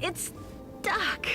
It's stuck.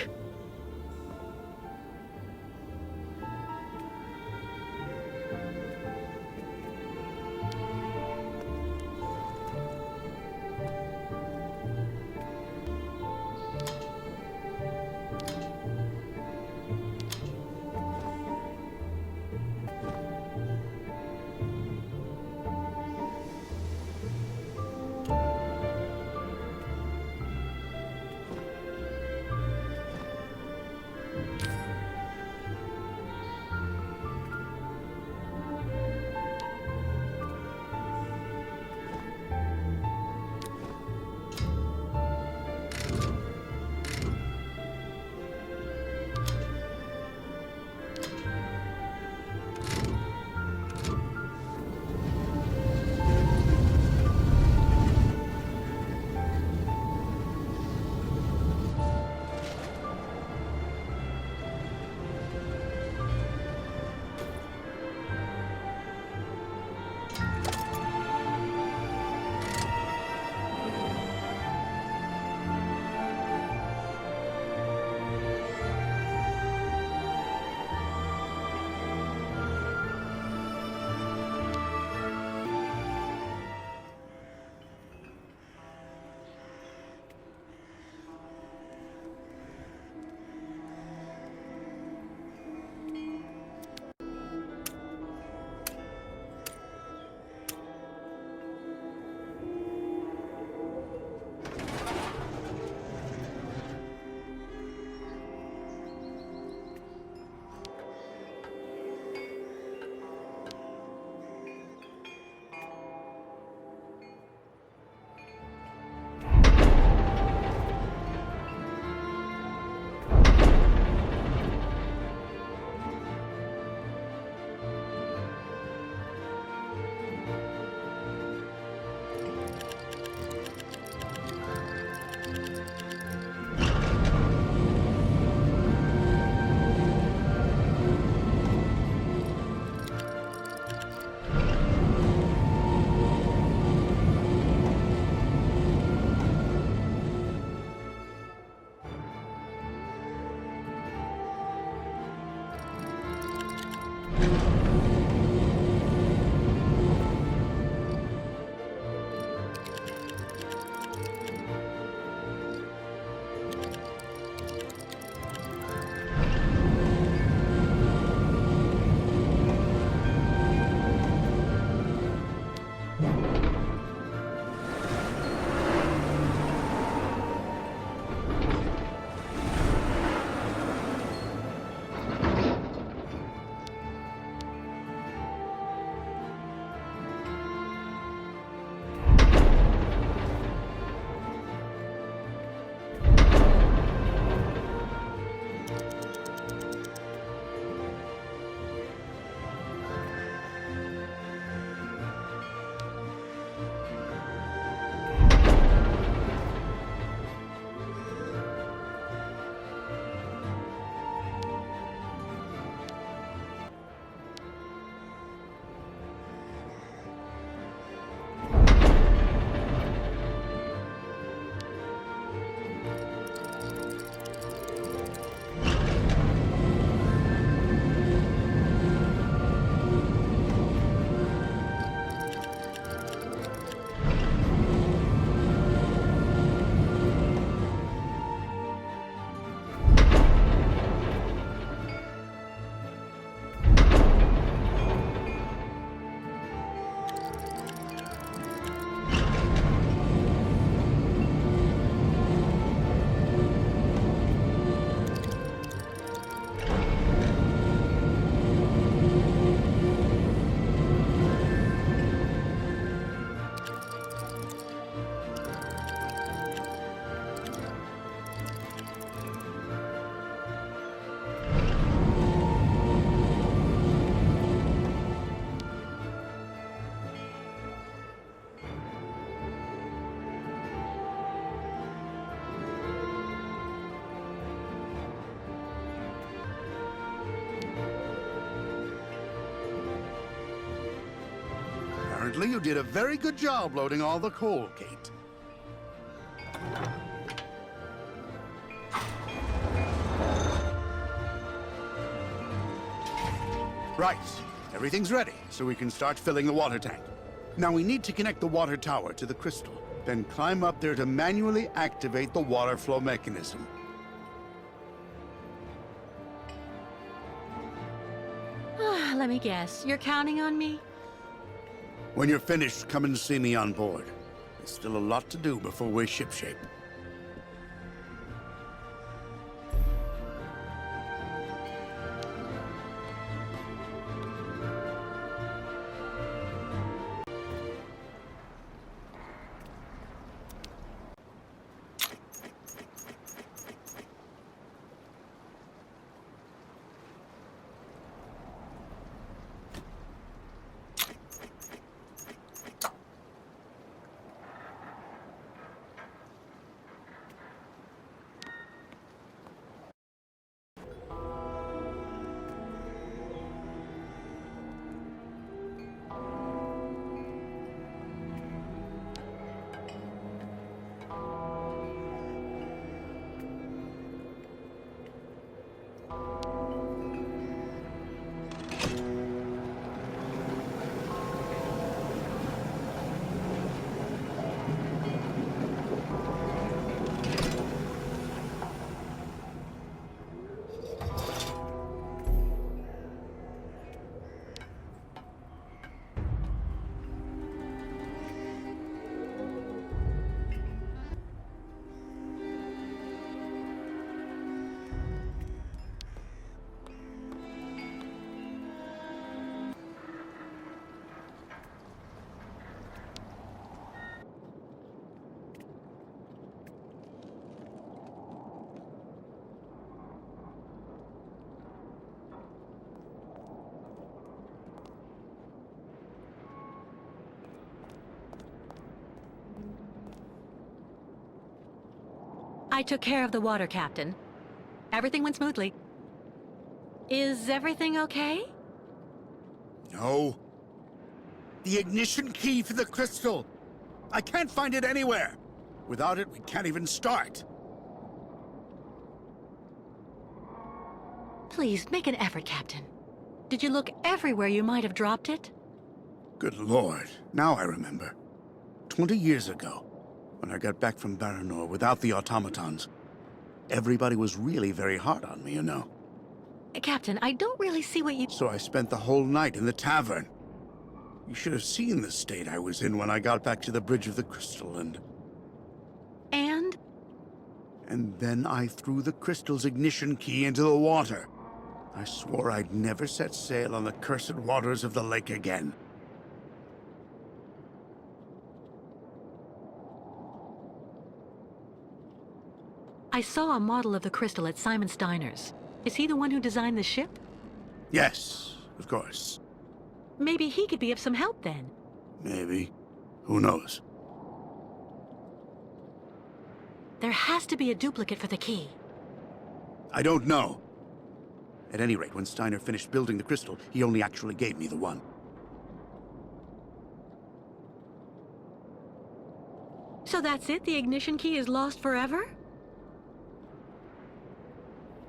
Apparently, you did a very good job loading all the coal, Kate. Right. Everything's ready, so we can start filling the water tank. Now we need to connect the water tower to the crystal, then climb up there to manually activate the water flow mechanism. Let me guess. You're counting on me? When you're finished, come and see me on board. There's still a lot to do before we're shipshape. I took care of the water, Captain. Everything went smoothly. Is everything okay? No. The ignition key for the crystal. I can't find it anywhere. Without it, we can't even start. Please, make an effort, Captain. Did you look everywhere you might have dropped it? Good Lord. Now I remember. 20 years ago, when I got back from Baranor without the automatons, everybody was really very hard on me, you know. Captain, I don't really see what you... So I spent the whole night in the tavern. You should have seen the state I was in when I got back to the Bridge of the Crystal and... And then I threw the crystal's ignition key into the water. I swore I'd never set sail on the cursed waters of the lake again. I saw a model of the crystal at Simon Steiner's. Is he the one who designed the ship? Yes, of course. Maybe he could be of some help then. Maybe. Who knows? There has to be a duplicate for the key. I don't know. At any rate, when Steiner finished building the crystal, he only actually gave me the one. So that's it? The ignition key is lost forever?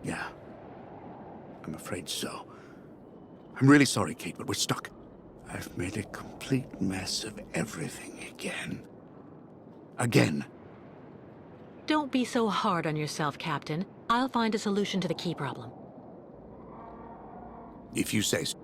Yeah. I'm afraid so. I'm really sorry, Kate, but we're stuck. I've made a complete mess of everything again. Again. Don't be so hard on yourself, Captain. I'll find a solution to the key problem. If you say so.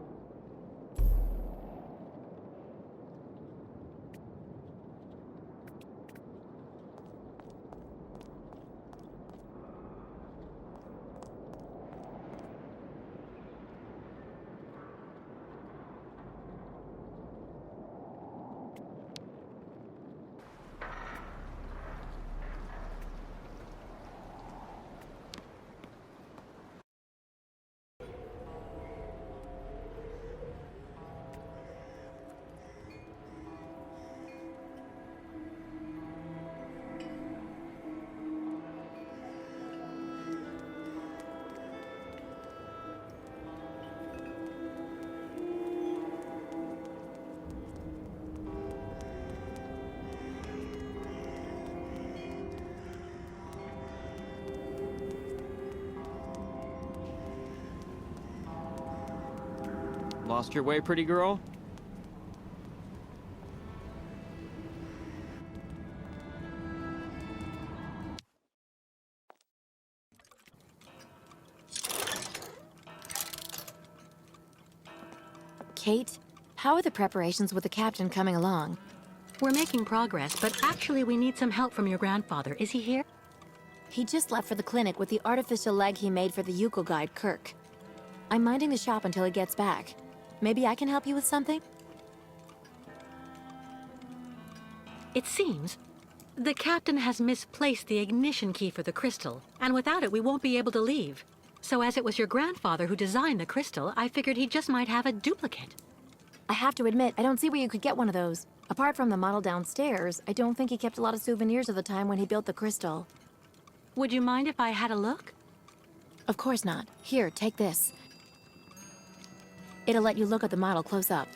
Lost your way, pretty girl? Kate, how are the preparations with the captain coming along? We're making progress, but actually we need some help from your grandfather. Is he here? He just left for the clinic with the artificial leg he made for the Yuko guide, Kirk. I'm minding the shop until he gets back. Maybe I can help you with something? It seems the captain has misplaced the ignition key for the crystal, and without it we won't be able to leave. So as it was your grandfather who designed the crystal, I figured he just might have a duplicate. I have to admit, I don't see where you could get one of those. Apart from the model downstairs, I don't think he kept a lot of souvenirs of the time when he built the crystal. Would you mind if I had a look? Of course not. Here, take this. It'll let you look at the model close up.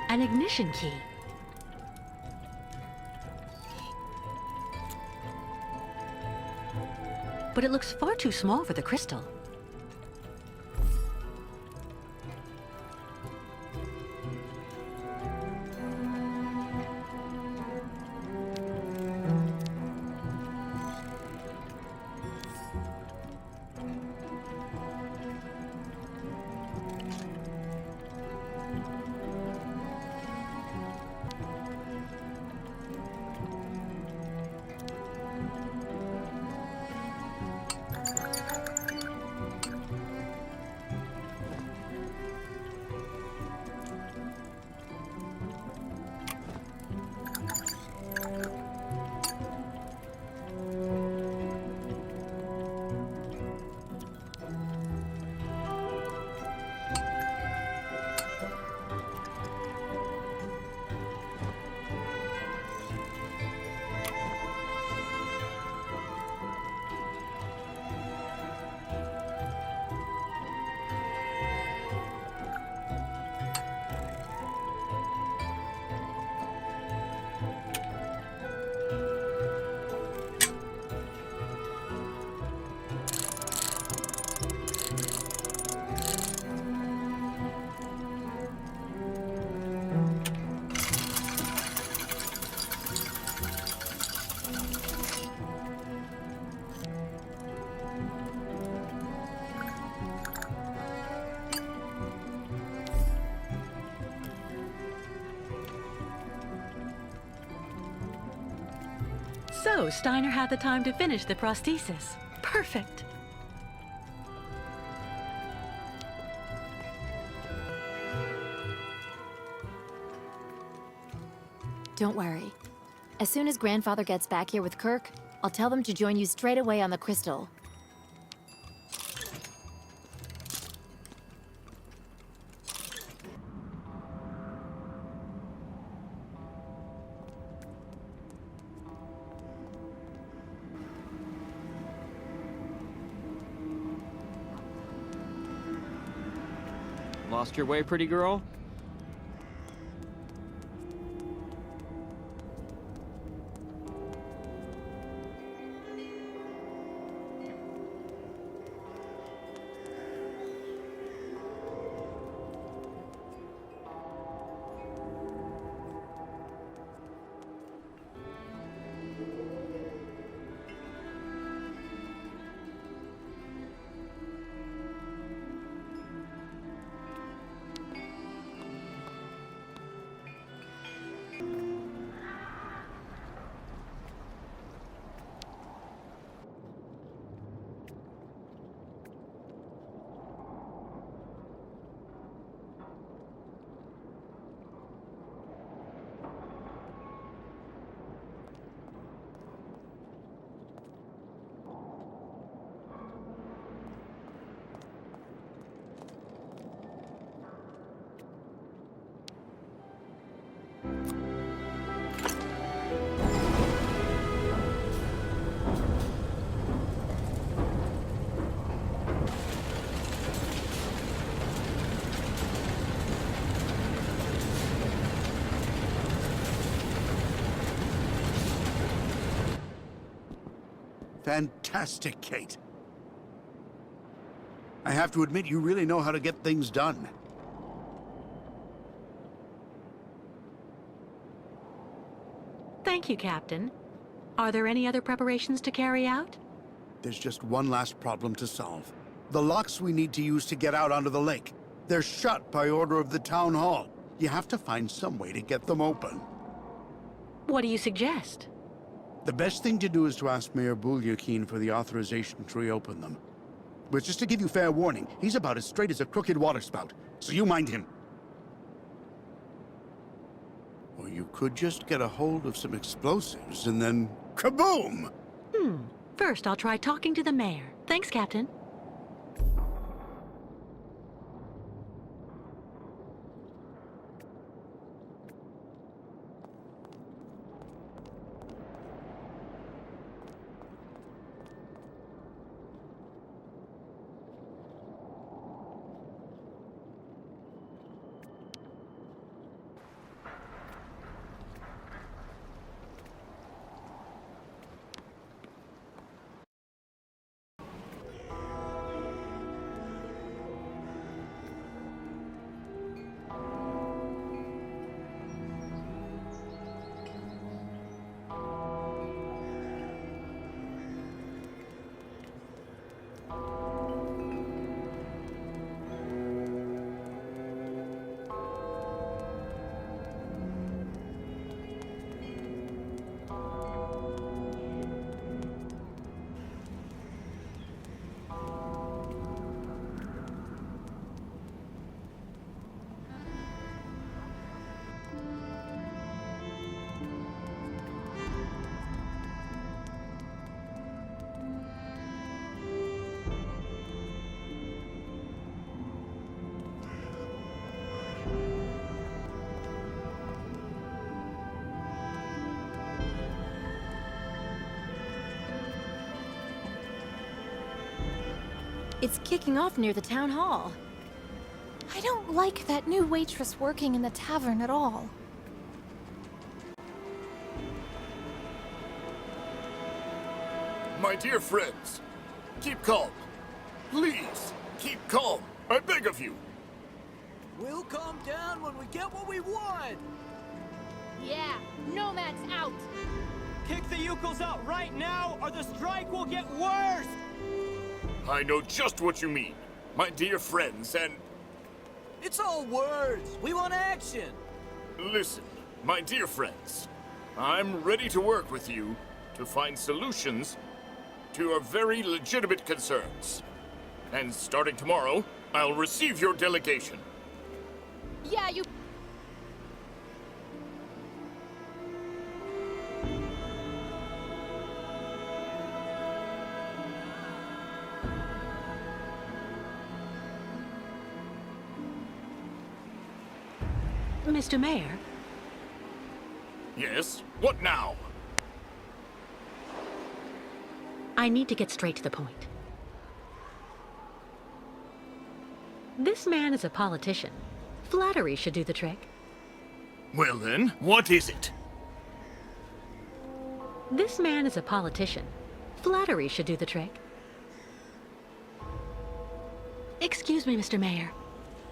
An ignition key. But it looks far too small for the crystal. So, Steiner had the time to finish the prosthesis. Perfect. Don't worry. As soon as Grandfather gets back here with Kirk, I'll tell them to join you straight away on the crystal. Lost your way, pretty girl? Fantastic, Kate. I have to admit, you really know how to get things done. Thank you, Captain. Are there any other preparations to carry out? There's just one last problem to solve. The locks we need to use to get out onto the lake. They're shut by order of the town hall. You have to find some way to get them open. What do you suggest? The best thing to do is to ask Mayor Bulyakin for the authorization to reopen them. But just to give you fair warning, he's about as straight as a crooked waterspout, so you mind him. Or you could just get a hold of some explosives and then kaboom! First, I'll try talking to the mayor. Thanks, Captain. It's kicking off near the town hall. I don't like that new waitress working in the tavern at all. My dear friends, keep calm. Please, keep calm. I beg of you. We'll calm down when we get what we want! Yeah, Nomad's out! Kick the Yukos out right now, or the strike will get worse! I know just what you mean, my dear friends, and It's all words! We want action! listen, my dear friends. I'm ready to work with you to find solutions to your very legitimate concerns. And starting tomorrow, I'll receive your delegation. Yeah, you... Mr. Mayor, Yes? What now? I need to get straight to the point. This man is a politician. Flattery should do the trick. Well then, what is it? This man is a politician. Flattery should do the trick. Excuse me, Mr. Mayor.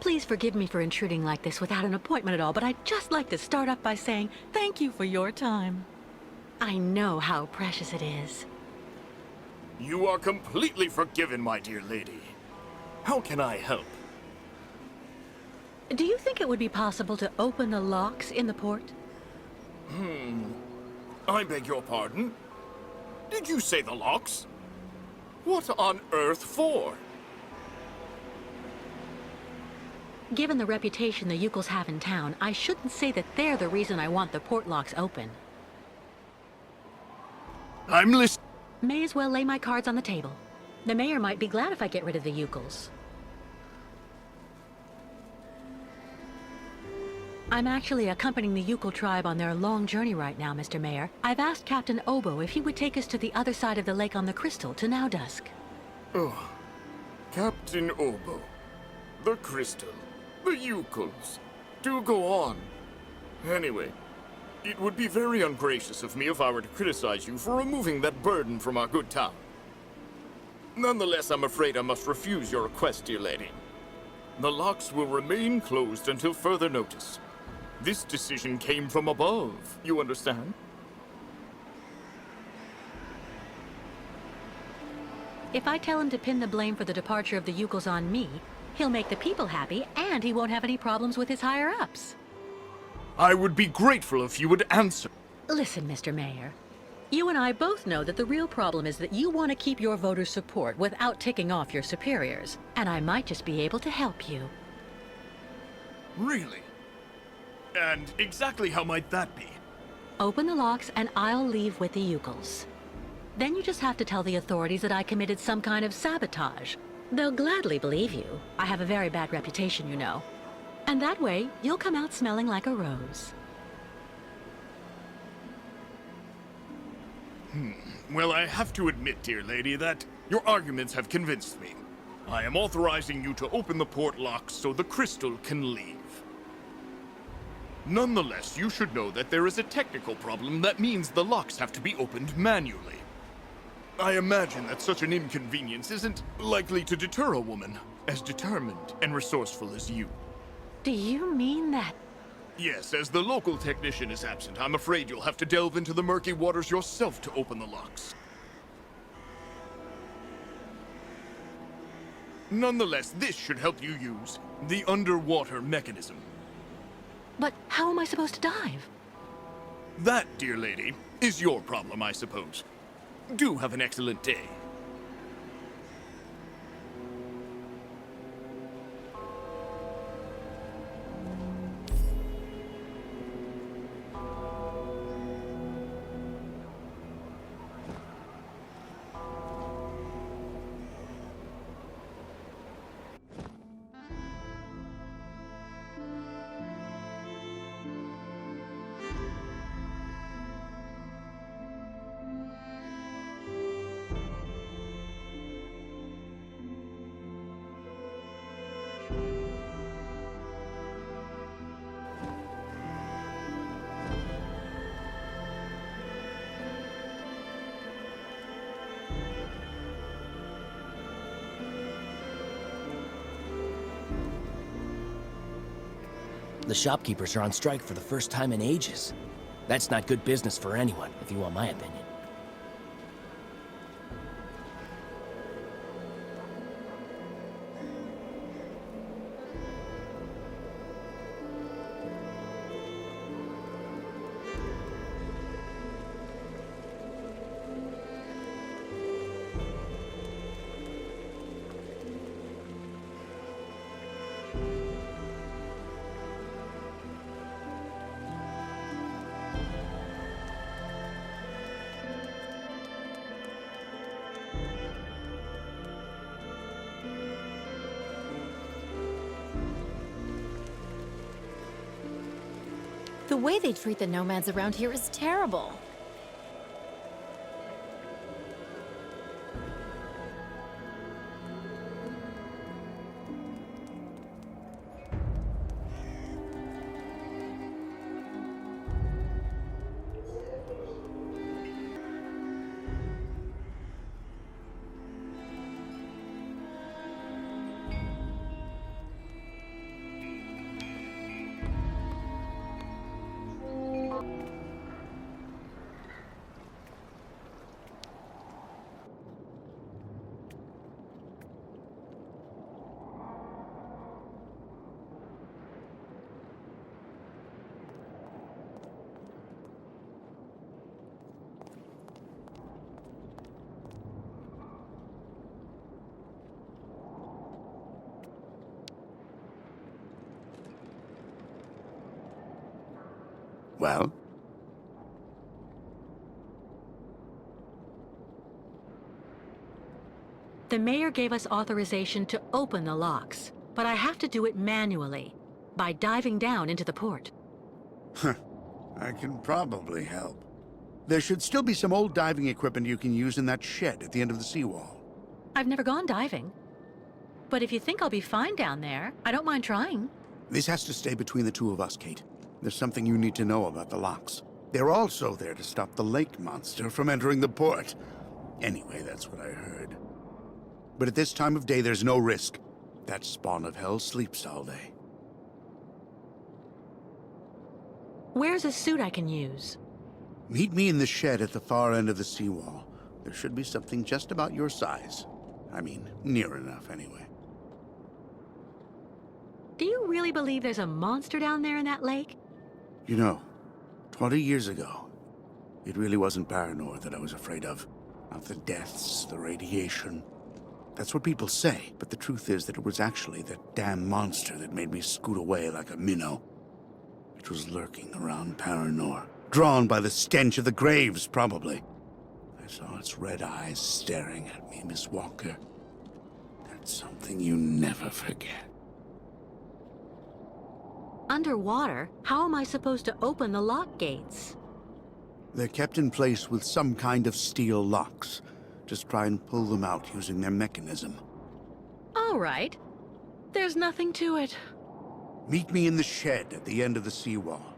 Please forgive me for intruding like this without an appointment at all, but I'd just like to start off by saying thank you for your time. I know how precious it is. You are completely forgiven, my dear lady. How can I help? Do you think it would be possible to open the locks in the port? I beg your pardon? Did you say the locks? What on earth for? Given the reputation the Yukels have in town, I shouldn't say that they're the reason I want the port locks open. I'm listening. May as well lay my cards on the table. The mayor might be glad if I get rid of the Yukels. I'm actually accompanying the Yukel tribe on their long journey right now, Mr. Mayor. I've asked Captain Obo if he would take us to the other side of the lake on the Crystal to now dusk. Oh, Captain Obo, the Crystal, the Yukels. Do go on. Anyway, it would be very ungracious of me if I were to criticize you for removing that burden from our good town. Nonetheless, I'm afraid I must refuse your request, dear lady. The locks will remain closed until further notice. This decision came from above, you understand? If I tell him to pin the blame for the departure of the Yukels on me, he'll make the people happy, and he won't have any problems with his higher-ups. I would be grateful if you would answer. Listen, Mr. Mayor. You and I both know that the real problem is that you want to keep your voters' support without ticking off your superiors, and I might just be able to help you. Really? And exactly how might that be? Open the locks, and I'll leave with the Yukels. Then you just have to tell the authorities that I committed some kind of sabotage. They'll gladly believe you. I have a very bad reputation, you know. And that way, you'll come out smelling like a rose. Well, I have to admit, dear lady, that your arguments have convinced me. I am authorizing you to open the port locks so the crystal can leave. Nonetheless, you should know that there is a technical problem that means the locks have to be opened manually. I imagine that such an inconvenience isn't likely to deter a woman as determined and resourceful as you. Do you mean that? Yes, as the local technician is absent, I'm afraid you'll have to delve into the murky waters yourself to open the locks. Nonetheless, this should help you use the underwater mechanism. But how am I supposed to dive? That, dear lady, is your problem, I suppose. Do have an excellent day. The shopkeepers are on strike for the first time in ages. That's not good business for anyone, if you want my opinion. The way they treat the nomads around here is terrible. Well? The mayor gave us authorization to open the locks, but I have to do it manually, by diving down into the port. I can probably help. There should still be some old diving equipment you can use in that shed at the end of the seawall. I've never gone diving. But if you think I'll be fine down there, I don't mind trying. This has to stay between the two of us, Kate. There's something you need to know about the locks. They're also there to stop the lake monster from entering the port. Anyway, that's what I heard. But at this time of day, there's no risk. That spawn of hell sleeps all day. Where's a suit I can use? Meet me in the shed at the far end of the seawall. There should be something just about your size. I mean, near enough, anyway. Do you really believe there's a monster down there in that lake? You know, 20 years ago, it really wasn't Paranor that I was afraid of. Not the deaths, the radiation. That's what people say, but the truth is that it was actually that damn monster that made me scoot away like a minnow. It was lurking around Paranor, drawn by the stench of the graves, probably. I saw its red eyes staring at me, Miss Walker. That's something you never forget. Underwater? How am I supposed to open the lock gates? They're kept in place with some kind of steel locks. Just try and pull them out using their mechanism. All right. There's nothing to it. Meet me in the shed at the end of the seawall.